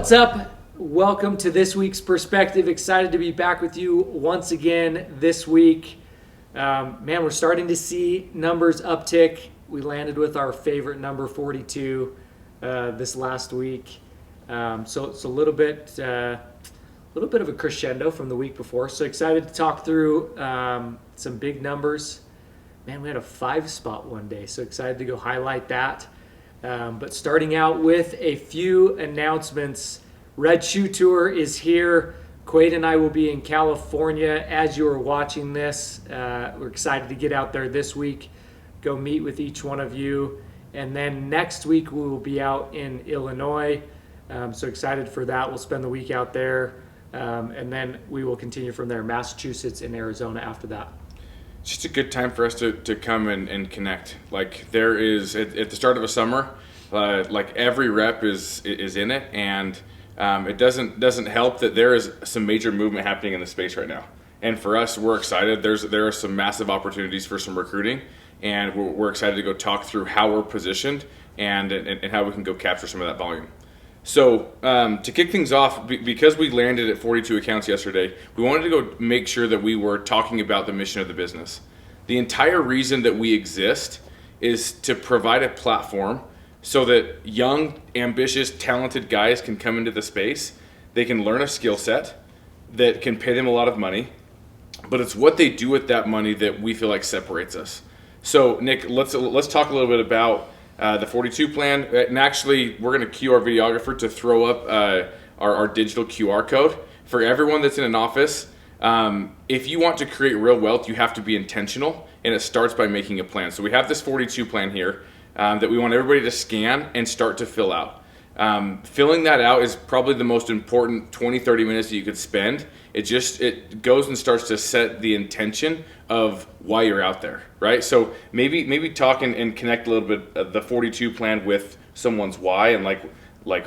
What's up? Welcome to this week's Perspective. Excited to be back with you once again this week. Man, we're starting to see numbers uptick. We landed with our favorite number 42 this last week. So it's a little bit of a crescendo from the week before. So excited to talk through some big numbers. Man, we had a 5-spot one day, so excited to go highlight that. But starting out with a few announcements. Red Shoe Tour is here. Quade and I will be in California as you are watching this. We're excited to get out there this week, go meet with each one of you. And then next week we will be out in Illinois. So excited for that. We'll spend the week out there. And then we will continue from there, Massachusetts and Arizona after that. It's just a good time for us to come and connect. Like there is at the start of a summer, like every rep is in it, and it doesn't help that there is some major movement happening in the space right now. And for us, we're excited. There are some massive opportunities for some recruiting, and we're excited to go talk through how we're positioned and how we can go capture some of that volume. So to kick things off, because we landed at 42 accounts yesterday, we wanted to go make sure that we were talking about the mission of the business. The entire reason that we exist is to provide a platform so that young, ambitious, talented guys can come into the space. They can learn a skill set that can pay them a lot of money, but it's what they do with that money that we feel like separates us. So Nick, let's talk a little bit about the 42 plan, and actually we're going to cue our videographer to throw up our digital QR code for everyone that's in an office. If you want to create real wealth, you have to be intentional, and it starts by making a plan. So we have this 42 plan here that we want everybody to scan and start to fill out. Filling that out is probably the most important 20-30 minutes that you could spend. It goes and starts to set the intention of why you're out there, right? So maybe talk and connect a little bit of the 42 plan with someone's why and like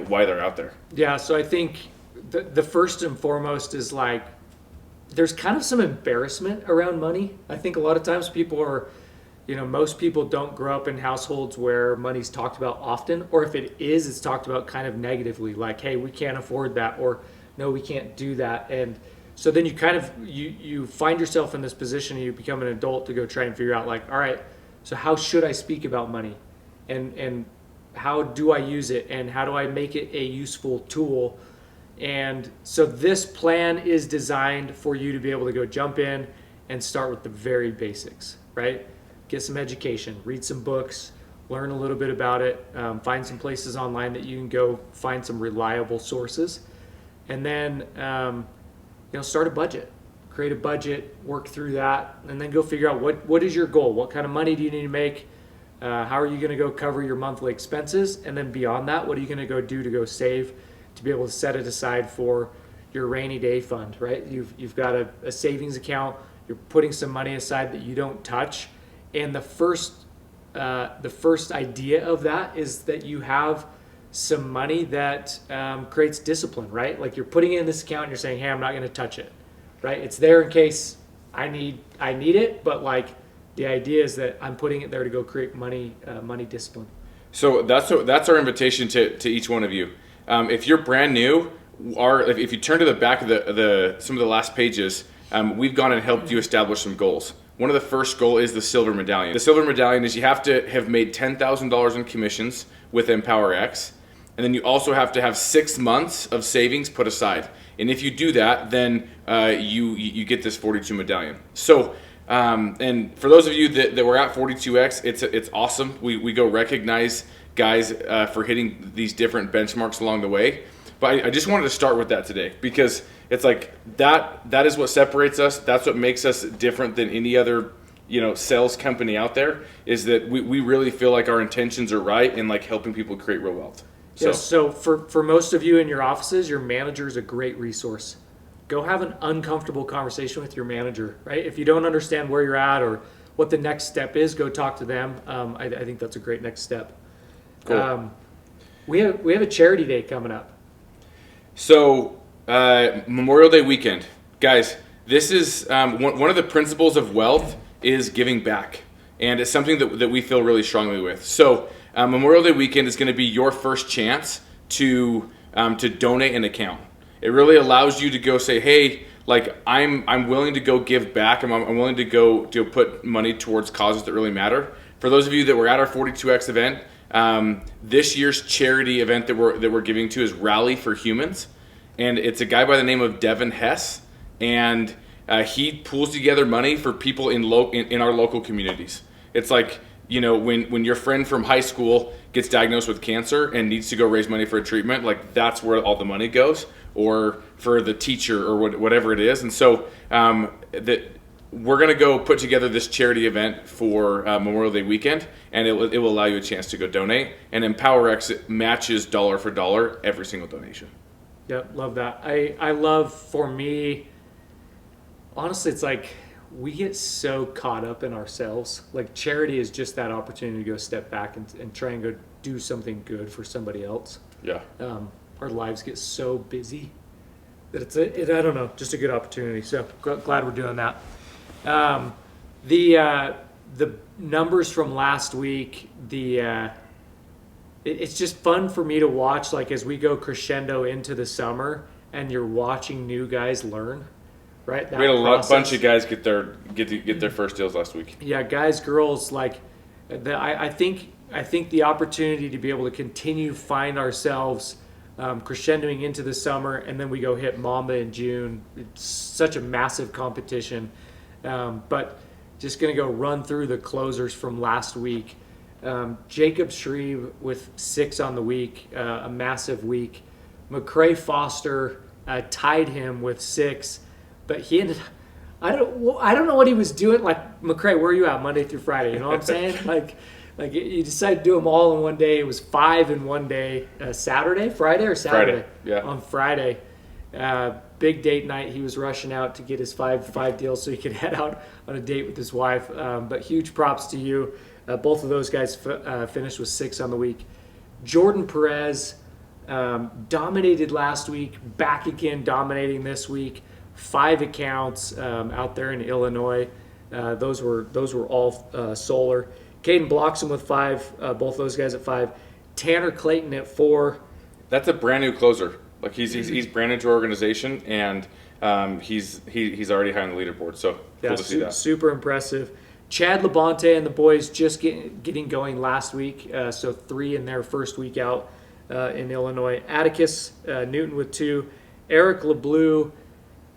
why they're out there. Yeah, so I think the first and foremost is like there's kind of some embarrassment around money. I think a lot of times most people don't grow up in households where money's talked about often, or if it is, it's talked about kind of negatively, like, hey, we can't afford that, or no, we can't do that. And so then you find yourself in this position and you become an adult to go try and figure out like, all right, so how should I speak about money? And how do I use it? And how do I make it a useful tool? And so this plan is designed for you to be able to go jump in and start with the very basics, right? Get some education, read some books, learn a little bit about it, find some places online that you can go find some reliable sources, and then start a budget, create a budget, work through that, and then go figure out what is your goal, what kind of money do you need to make, how are you going to go cover your monthly expenses, and then beyond that, what are you going to go do to go save, to be able to set it aside for your rainy day fund, right? You've got a savings account, you're putting some money aside that you don't touch. And the first idea of that is that you have some money that creates discipline, right? Like you're putting it in this account and you're saying, hey, I'm not going to touch it, right? It's there in case I need it, but like the idea is that I'm putting it there to go create money discipline. So that's our invitation to each one of you. If you're brand new, if you turn to the back of some of the last pages, we've gone and helped you establish some goals. One of the first goal is the silver medallion. The silver medallion is you have to have made $10,000 in commissions with EmpowerX, and then you also have to have 6 months of savings put aside. And if you do that, then you get this 42 medallion. So, and for those of you that were at 42X, it's awesome. We go recognize guys for hitting these different benchmarks along the way. But I just wanted to start with that today because it's like that is what separates us. That's what makes us different than any other, sales company out there, is that we really feel like our intentions are right in like helping people create real wealth. So for most of you in your offices, your manager is a great resource. Go have an uncomfortable conversation with your manager, right? If you don't understand where you're at or what the next step is, go talk to them. I think that's a great next step. Cool. We have a charity day coming up. So Memorial Day weekend, guys, this is one of the principles of wealth is giving back, and it's something that we feel really strongly with. So Memorial Day weekend is going to be your first chance to to donate an account. It really allows you to go say, hey, like I'm willing to go give back. I'm willing to go to put money towards causes that really matter. For those of you that were at our 42X event, this year's charity event that we're giving to is Rally for Humans, and it's a guy by the name of Devin Hess, and he pulls together money for people in our local communities. It's like, you know, when your friend from high school gets diagnosed with cancer and needs to go raise money for a treatment, like that's where all the money goes, or for the teacher or whatever it is. And so we're going to go put together this charity event for Memorial Day weekend, and it will allow you a chance to go donate. And EmpowerX matches dollar for dollar every single donation. Yep, love that. I love, for me, honestly, it's like we get so caught up in ourselves. Like charity is just that opportunity to go step back and try and go do something good for somebody else. Yeah. Our lives get so busy that I don't know, just a good opportunity. So glad we're doing that. The numbers from last week, it's just fun for me to watch, like as we go crescendo into the summer and you're watching new guys learn, right? We had a bunch of guys get their first deals last week. Yeah, guys, girls, like I think the opportunity to be able to continue to find ourselves crescendoing into the summer, and then we go hit Mamba in June. It's such a massive competition. But just going to go run through the closers from last week. Jacob Shreve with 6 on the week, a massive week. McCray Foster tied him with 6, but he ended. I don't know what he was doing. Like, McCray, where are you at Monday through Friday? You know what I'm saying? Like you decided to do them all in one day. It was 5 in one day. Friday or Saturday? Friday, yeah. On Friday. Big date night. He was rushing out to get his five deals so he could head out on a date with his wife. But huge props to you. Both of those guys finished with 6 on the week. Jordan Perez dominated last week, back again dominating this week. 5 accounts out there in Illinois. Those were all solar. Caden Bloxham with 5. Both those guys at 5. Tanner Clayton at 4. That's a brand new closer. Like he's brand new to our organization, and he's already high on the leaderboard. So cool to see that. Super impressive. Chad Labonte and the boys just getting going last week. So 3 in their first week out in Illinois. Atticus Newton with 2. Eric LeBlue,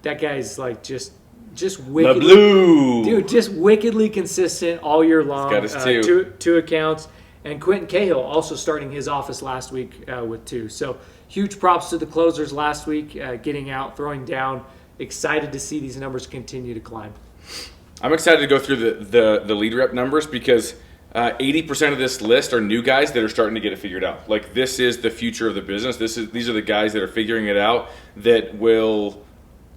that guy's like just wickedly, LeBlue, dude, just wickedly consistent all year long. He's got his 2 accounts. And Quentin Cahill also starting his office last week with 2. So huge props to the closers last week, getting out, throwing down. Excited to see these numbers continue to climb. I'm excited to go through the lead rep numbers because 80% of this list are new guys that are starting to get it figured out. Like, this is the future of the business. These are the guys that are figuring it out that will,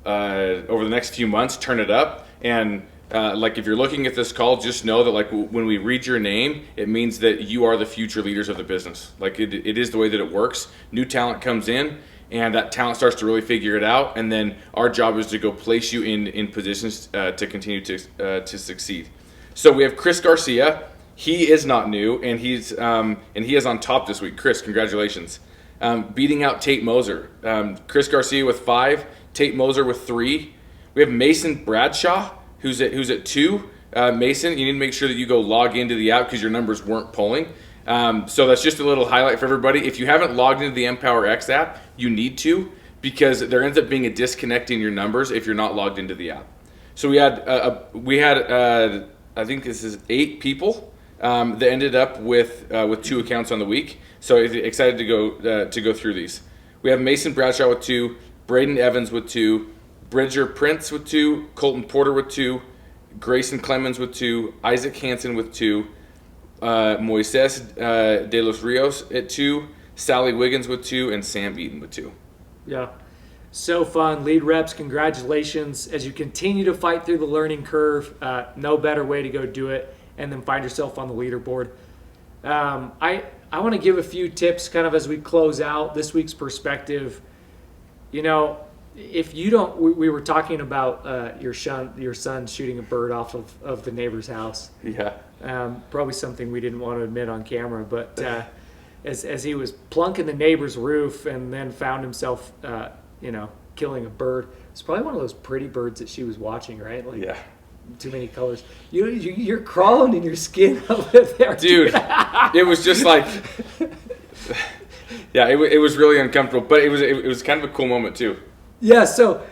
over the next few months, turn it up. And like, if you're looking at this call, just know that, like, when we read your name, it means that you are the future leaders of the business. Like, it is the way that it works. New talent comes in, and that talent starts to really figure it out, and then our job is to go place you in positions to continue to succeed. So we have Chris Garcia. He is not new, and he is on top this week. Chris, congratulations. Beating out Tate Moser. Chris Garcia with 5, Tate Moser with 3. We have Mason Bradshaw, who's at 2. Mason, you need to make sure that you go log into the app because your numbers weren't pulling. So that's just a little highlight for everybody. If you haven't logged into the EmpowerX app, you need to, because there ends up being a disconnect in your numbers if you're not logged into the app. So we had I think this is 8 people that ended up with 2 accounts on the week. So excited to go through these. We have Mason Bradshaw with 2, Braden Evans with 2, Bridger Prince with 2, Colton Porter with 2, Grayson Clemens with 2, Isaac Hansen with 2, Moises de los Rios at 2, Sally Wiggins with 2, and Sam Eaton with 2. Yeah, so fun. Lead reps, congratulations. As you continue to fight through the learning curve, no better way to go do it, and then find yourself on the leaderboard. I want to give a few tips kind of as we close out this week's perspective. You know, if you don't, we were talking about your son shooting a bird off of the neighbor's house. Yeah. Probably something we didn't want to admit on camera, but as he was plunking the neighbor's roof and then found himself, killing a bird. It's probably one of those pretty birds that she was watching, right? Like, Yeah. too many colors. You're crawling in your skin over there, Dude, it was just like, yeah, it was really uncomfortable, but it was kind of a cool moment too. Yeah. So,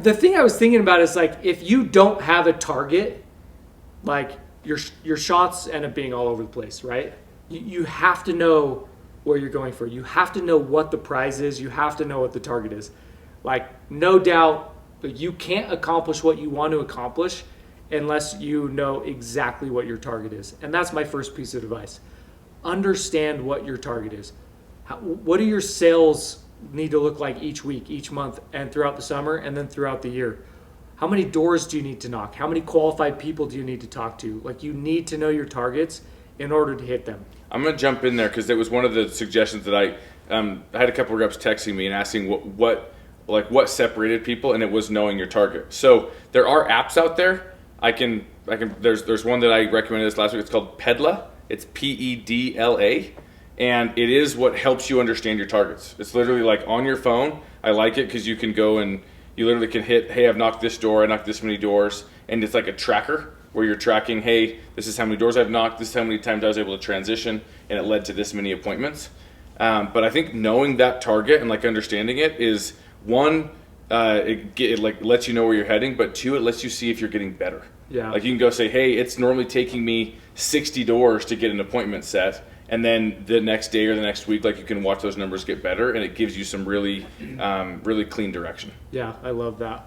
the thing I was thinking about is like, if you don't have a target, like your shots end up being all over the place, right? You have to know where you're going for. You have to know what the prize is. You have to know what the target is. Like, no doubt, you can't accomplish what you want to accomplish unless you know exactly what your target is. And that's my first piece of advice. Understand what your target is. What do your sales need to look like each week, each month, and throughout the summer, and then throughout the year? How many doors do you need to knock? How many qualified people do you need to talk to? Like, you need to know your targets in order to hit them. I'm going to jump in there because it was one of the suggestions that I had a couple of reps texting me and asking what separated people, and it was knowing your target. So there are apps out there. There's one that I recommended this last week. It's called Pedla. It's Pedla, and it is what helps you understand your targets. It's literally like on your phone. I like it because you can go and you literally can hit, hey, I've knocked this door, I knocked this many doors, and it's like a tracker where you're tracking, hey, this is how many doors I've knocked, this is how many times I was able to transition, and it led to this many appointments. But I think knowing that target and like understanding it is one, it like lets you know where you're heading, but two, it lets you see if you're getting better. Yeah. Like you can go say, hey, it's normally taking me 60 doors to get an appointment set, and then the next day or the next week, like you can watch those numbers get better, and it gives you some really clean direction. Yeah, I love that.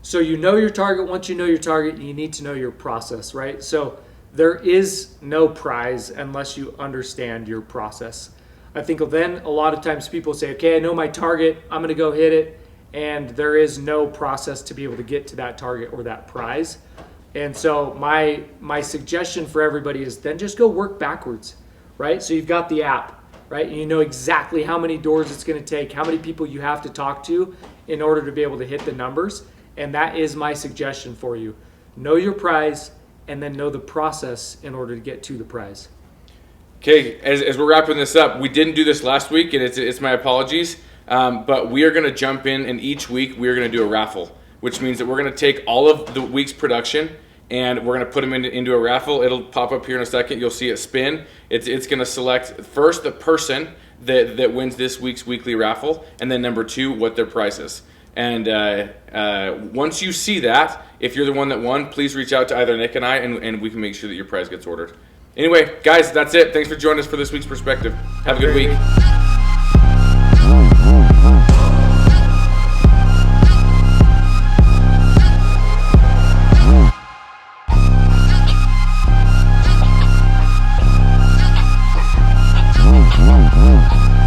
So you know your target. Once you know your target, you need to know your process, right? So there is no prize unless you understand your process. I think then a lot of times people say, okay, I know my target, I'm going to go hit it, and there is no process to be able to get to that target or that prize. And so my suggestion for everybody is then just go work backwards, right? So you've got the app, right? And you know exactly how many doors it's going to take, how many people you have to talk to in order to be able to hit the numbers. And that is my suggestion for you. Know your prize and then know the process in order to get to the prize. Okay, as we're wrapping this up, we didn't do this last week, and it's my apologies, but we are going to jump in, and each week we are going to do a raffle, which means that we're going to take all of the week's production and we're going to put them into a raffle. It'll pop up here in a second. You'll see it spin. It's going to select first the person that wins this week's weekly raffle, and then number two, what their price is. And once you see that, if you're the one that won, please reach out to either Nick and I, and we can make sure that your prize gets ordered. Anyway, guys, that's it. Thanks for joining us for this week's Perspective. Have a good week. Woo.